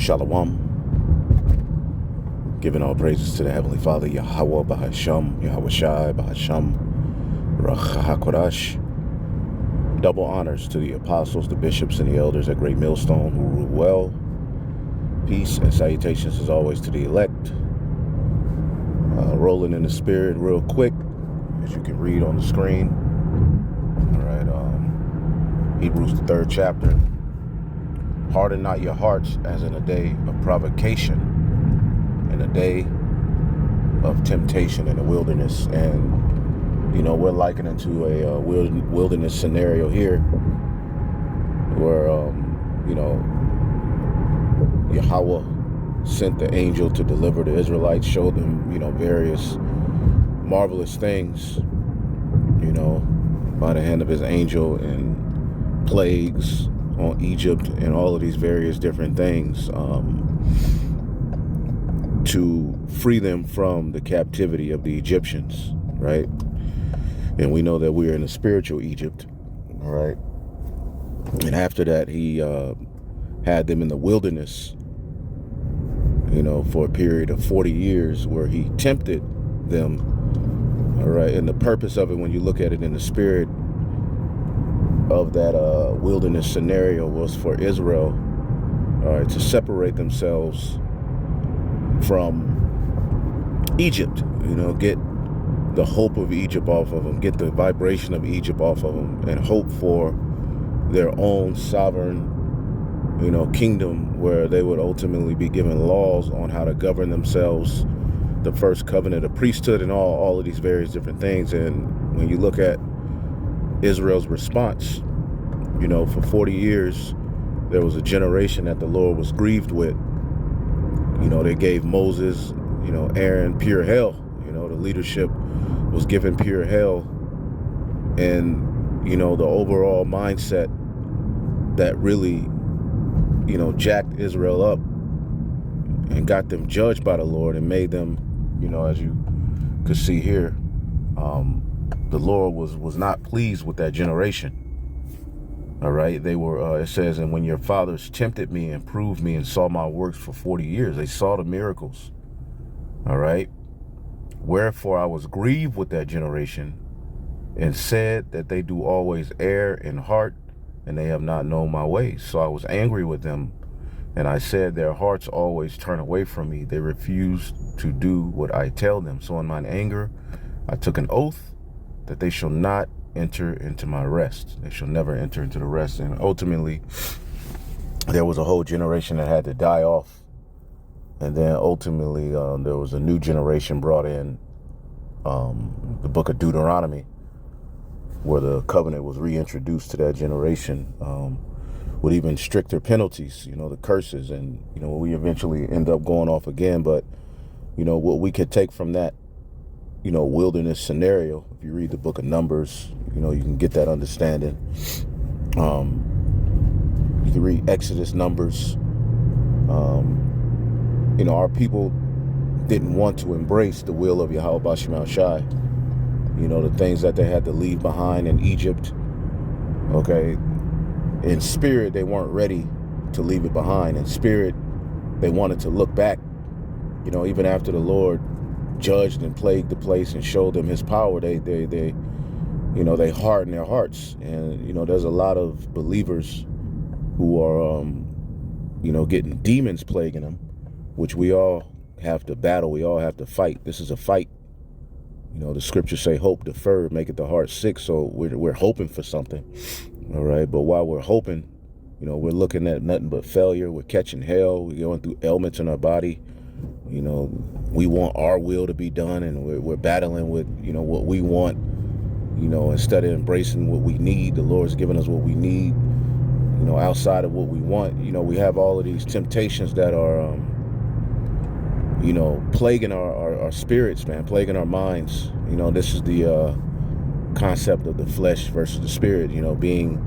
Shalom. Giving all praises to the Heavenly Father, YAHAWAH, BAHASHAM, YAHAWASHI, BAHASHAM, RAWCHAA, QADASH. Double honors to the apostles, the bishops, and the elders at Great Millstone who rule well. Peace and salutations as always to the elect. Rolling in the spirit real quick, as you can read on the screen. All right, Hebrews the 3rd chapter. Harden not your hearts as in a day of provocation, in a day of temptation in the wilderness. And, you know, we're likening to a wilderness scenario here where, you know, Yahweh sent the angel to deliver the Israelites, showed them, you know, various marvelous things, you know, by the hand of his angel, and plagues on Egypt and all of these various different things to free them from the captivity of the Egyptians, right? And we know that we are in a spiritual Egypt, all right? And after that, he had them in the wilderness, you know, for a period of 40 years where he tempted them, all right? And the purpose of it, when you look at it in the spirit of that wilderness scenario, was for Israel, all right, to separate themselves from Egypt, you know, get the hope of Egypt off of them, get the vibration of Egypt off of them, and hope for their own sovereign, you know, kingdom where they would ultimately be given laws on how to govern themselves, the first covenant, the priesthood, and all of these various different things. And when you look at Israel's response, you know, for 40 years, there was a generation that the Lord was grieved with. You know, they gave Moses, you know, Aaron pure hell. You know, the leadership was given pure hell. And, you know, the overall mindset that really, you know, jacked Israel up and got them judged by the Lord and made them, you know, as you could see here, the Lord was not pleased with that generation. All right, they were, it says, and when your fathers tempted me and proved me and saw my works for 40 years, they saw the miracles. All right, wherefore I was grieved with that generation and said that they do always err in heart, and they have not known my ways. So I was angry with them, and I said, their hearts always turn away from me. They refuse to do what I tell them. So in mine anger, I took an oath that they shall not enter into my rest. They shall never enter into the rest. And ultimately, there was a whole generation that had to die off. And then ultimately, there was a new generation brought in, the book of Deuteronomy, where the covenant was reintroduced to that generation, with even stricter penalties, you know, the curses. And, you know, we eventually end up going off again. But, you know, what we could take from that, you know, wilderness scenario, if you read the book of Numbers, you know, you can get that understanding. You can read Exodus, Numbers. You know, our people didn't want to embrace the will of Yahweh Bashim Shai. You know, the things that they had to leave behind in Egypt. Okay. In spirit, they weren't ready to leave it behind. In spirit, they wanted to look back. You know, even after the Lord judged and plagued the place and showed them his power, they you know, they hardened their hearts. And, you know, there's a lot of believers who are, you know, getting demons plaguing them, which we all have to battle. We all have to fight. This is a fight. You know, the scriptures say hope deferred maketh the heart sick. So we're hoping for something. All right. But while we're hoping, you know, we're looking at nothing but failure. We're catching hell. We're going through ailments in our body. You know, we want our will to be done, and we're battling with, you know, what we want, you know, instead of embracing what we need. The Lord's given us what we need, you know, outside of what we want. You know, we have all of these temptations that are, you know, plaguing our spirits, man, plaguing our minds. You know, this is the concept of the flesh versus the spirit, you know, being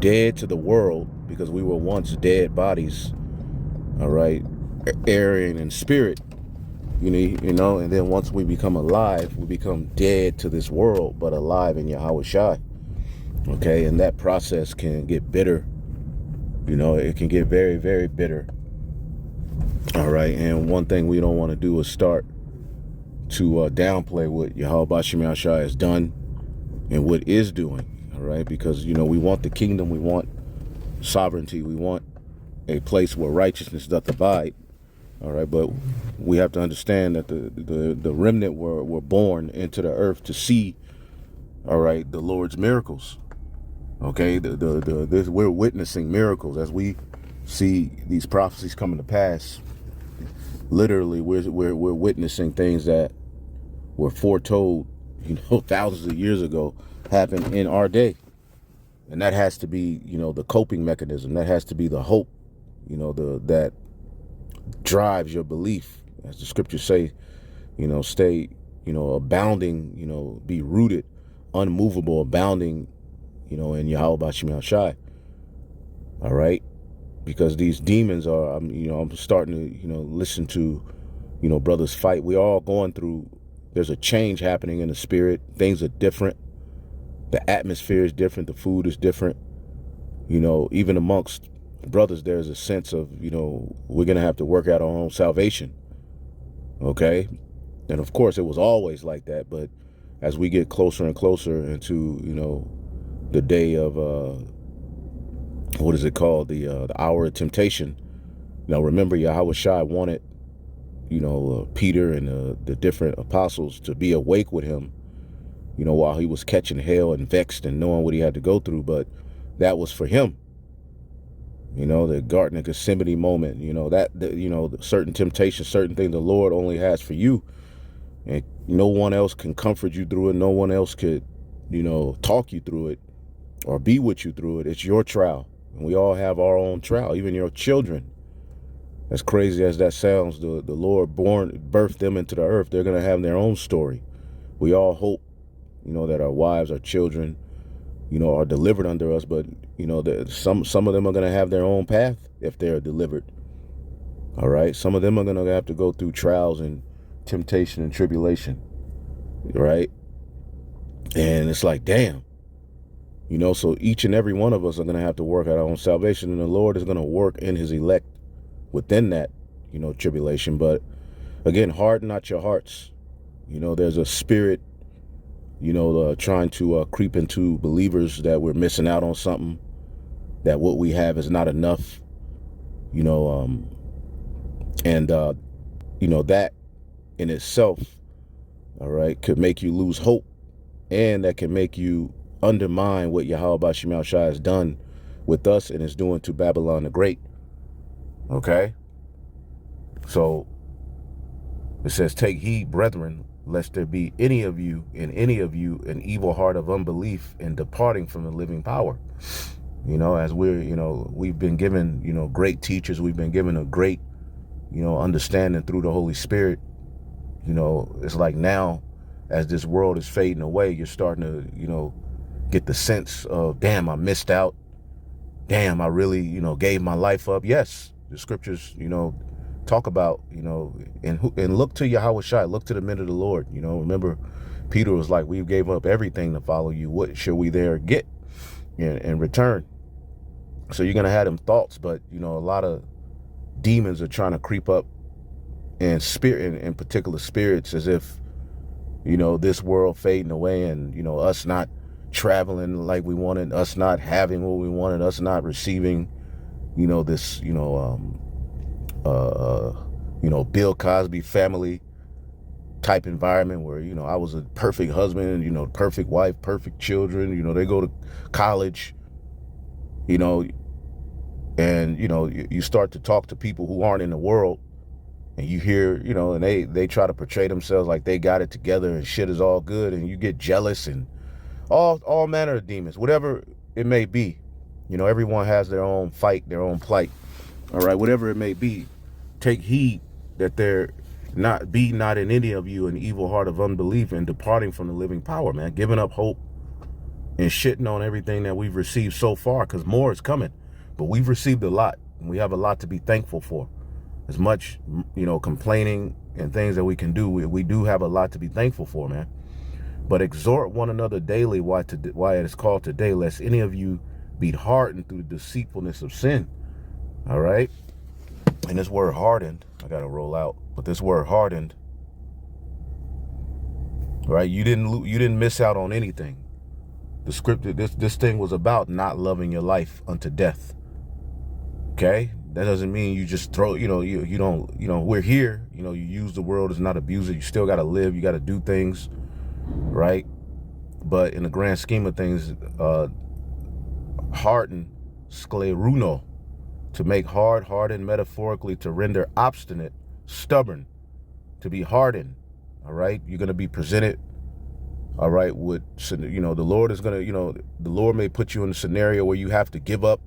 dead to the world because we were once dead bodies, all right, erring in spirit, you know, and then once we become alive, we become dead to this world, but alive in YAHAWASHI. Okay, and that process can get bitter. You know, it can get very, very bitter. All right. And one thing we don't want to do is start to downplay what Yahawah Shai has done and what is doing. All right. Because, you know, we want the kingdom. We want sovereignty. We want a place where righteousness doth abide. All right. But we have to understand that the remnant were born into the earth to see, all right, the Lord's miracles. Okay. We're witnessing miracles as we see these prophecies coming to pass. Literally, we're witnessing things that were foretold, you know, thousands of years ago, happen in our day. And that has to be, you know, the coping mechanism. That has to be the hope, you know, that drives your belief. As the scriptures say, you know, stay, you know, abounding, you know, be rooted, unmovable, abounding, you know, in Yahawah Shai. All right. Because these demons are, you know, I'm starting to, you know, listen to, you know, brothers fight. We're all going through, there's a change happening in the spirit. Things are different. The atmosphere is different. The food is different. You know, even amongst brothers, there's a sense of, you know, we're going to have to work out our own salvation. Okay. And of course, it was always like that. But as we get closer and closer into, you know, the day of, what is it called? The hour of temptation. Now, remember, Yahweh Shai wanted, you know, Peter and the different apostles to be awake with him, you know, while he was catching hell and vexed and knowing what he had to go through. But that was for him. You know, the Garden of Gethsemane moment, you know, you know, certain temptations, certain things the Lord only has for you. And no one else can comfort you through it. No one else could, you know, talk you through it or be with you through it. It's your trial. And we all have our own trial, even your children. As crazy as that sounds, the Lord birthed them into the earth. They're going to have their own story. We all hope, you know, that our wives, our children, you know, are delivered under us. But, you know, some of them are going to have their own path if they're delivered. All right. Some of them are going to have to go through trials and temptation and tribulation. Right. And it's like, damn. You know, so each and every one of us are going to have to work out our own salvation, and the Lord is going to work in his elect within that, you know, tribulation. But again, harden not your hearts. You know, there's a spirit, you know, trying to creep into believers that we're missing out on something, that what we have is not enough, you know, you know, that in itself, all right, could make you lose hope, and that can make you undermine what Yahawah Shai has done with us and is doing to Babylon the Great. Okay? So it says, take heed, brethren, lest there be any of you an evil heart of unbelief in departing from the living power. You know, as we're, you know, we've been given, you know, great teachers. We've been given a great, you know, understanding through the Holy Spirit. You know, it's like now, as this world is fading away, you're starting to, you know, get the sense of, damn, I missed out. Damn, I really, you know, gave my life up. Yes, the scriptures, you know, talk about, you know, and look to Yahweh Shai, look to the men of the Lord. You know, remember, Peter was like, we gave up everything to follow you. What shall we there get in return? So you're going to have them thoughts, but, you know, a lot of demons are trying to creep up and in particular spirits, as if, you know, this world fading away and, you know, us not traveling like we wanted, us not having what we wanted, us not receiving, you know, this, you know, Bill Cosby family type environment where, you know, I was a perfect husband, you know, perfect wife, perfect children, you know, they go to college, you know, and, you know, you start to talk to people who aren't in the world, and you hear, you know, and they try to portray themselves like they got it together and shit is all good, and you get jealous and all manner of demons, whatever it may be. You know, everyone has their own fight, their own plight. All right, whatever it may be, take heed that there be not in any of you an evil heart of unbelief and departing from the living power, man. Giving up hope and shitting on everything that we've received so far, because more is coming. But we've received a lot, and we have a lot to be thankful for. As much, you know, complaining and things that we can do, we do have a lot to be thankful for, man. But exhort one another daily, why it is called today, lest any of you be hardened through the deceitfulness of sin. All right? And this word hardened, I gotta roll out. But this word hardened, right? You didn't miss out on anything. The script, this thing was about not loving your life unto death. Okay? That doesn't mean you just throw, you don't, we're here, you use the world as not abuse it. You still got to live. You got to do things, right? But in the grand scheme of things, harden, skleruno, to make hard, harden metaphorically, to render obstinate, stubborn, to be hardened, all right? You're going to be presented, all right, with, the Lord is going to, the Lord may put you in a scenario where you have to give up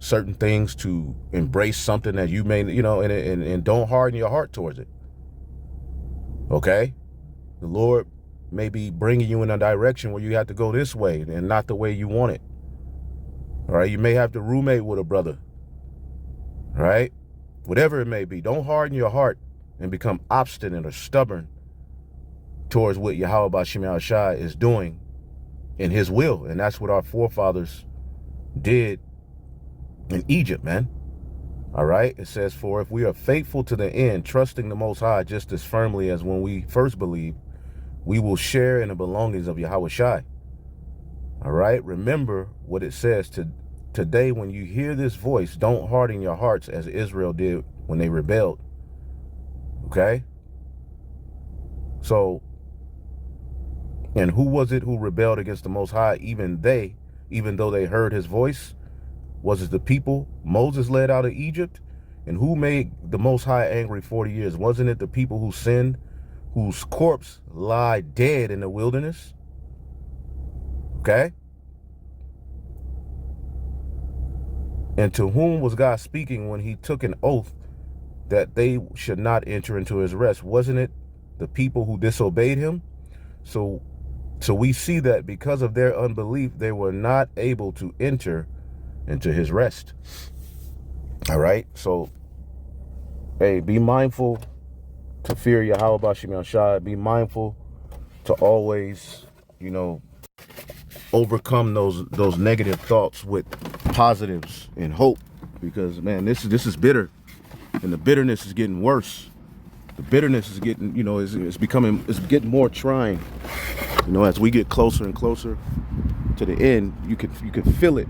certain things to embrace something that you may, and don't harden your heart towards it. Okay? The Lord may be bringing you in a direction where you have to go this way and not the way you want it. All right? You may have to roommate with a brother. All right? Whatever it may be, don't harden your heart and become obstinate or stubborn towards what YAHAWASHI is doing in his will. And that's what our forefathers did in Egypt, man. All right? It says, for if we are faithful to the end, trusting the Most High just as firmly as when we first believed, we will share in the belongings of YAHAWASHI. All right? Remember what it says today. When you hear this voice, don't harden your hearts as Israel did when they rebelled. Okay? So, and who was it who rebelled against the Most High? Even though they heard his voice. Was it the people Moses led out of Egypt? And who made the Most High angry 40 years? Wasn't it the people who sinned, whose corpse lie dead in the wilderness? Okay? And to whom was God speaking when he took an oath that they should not enter into his rest? Wasn't it the people who disobeyed him? So we see that because of their unbelief, they were not able to enter into his rest. All right? So, hey, be mindful to fear YAHAWASHI. Be mindful to always, overcome those negative thoughts with positives and hope, because, man, this is bitter, and the bitterness is getting worse. The bitterness is getting, it's getting more trying. As we get closer and closer to the end, you can feel it.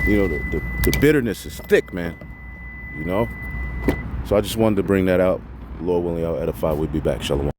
The bitterness is thick, man. So I just wanted to bring that out. Lord willing, I'll edify. We'll be back. Shalom.